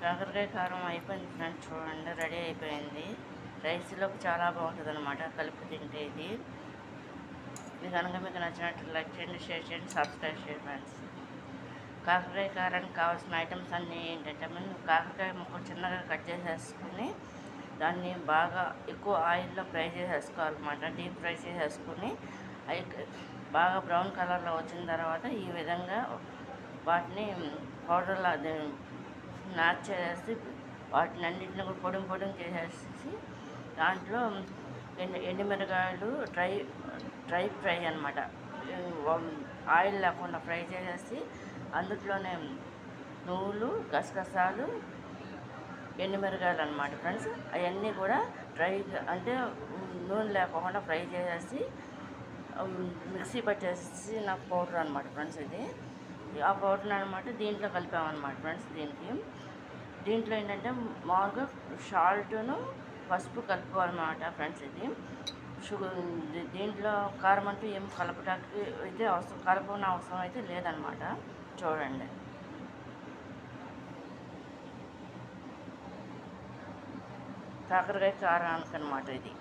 కాకరకాయ కారం అయిపోయింది ఫ్రెండ్స్, చూడండి రెడీ అయిపోయింది. రైస్లోకి చాలా బాగుంటుంది అనమాట కలిపి తింటే. ఇది కనుక మీకు నచ్చినట్లు లైక్ చేయండి, షేర్ చేయండి, సబ్స్క్రైబ్ చేయండి ఫ్రెండ్స్. కాకరకాయ కారానికి కావాల్సిన ఐటమ్స్ అన్నీ ఏంటంటే, మనం కాకరకాయ ముక్కలు చిన్నగా కట్ చేసేసుకుని దాన్ని బాగా ఎక్కువ ఆయిల్లో ఫ్రై చేసేసుకోవాలన్నమాట. డీప్ ఫ్రై చేసేసుకుని అవి బాగా బ్రౌన్ కలర్లో వచ్చిన తర్వాత ఈ విధంగా వాటిని పౌడర్లో నాచ్ చేసేసి వాటిని అన్నింటిని కూడా పొడి చేసేసి దాంట్లో ఎండుమిరగాయలు డ్రై ఫ్రై అనమాట, ఆయిల్ లేకుండా ఫ్రై చేసేసి అందులోనే నువ్వులు, గసగసాలు, ఎండుమిరగాయలు అనమాట ఫ్రెండ్స్. అవన్నీ కూడా డ్రై అంటే నూనె లేకుండా ఫ్రై చేసేసి మిక్సీ పట్టేసి నాకు పౌడర్ అనమాట ఫ్రెండ్స్. ఇది ఆ పౌడర్ అనమాట దీంట్లో కలిపామన్నమాట ఫ్రెండ్స్. దీంట్లో ఏంటంటే మామూలుగా సాల్ట్ను పసుపు కలుపుకోవాలన్నమాట ఫ్రెండ్స్. ఇది షుగర్ దీంట్లో కారం అంటూ ఏం కలపడానికి అయితే కలపని అవసరం అయితే లేదనమాట. చూడండి, కాకరకాయ కారానికి అనమాట ఇది.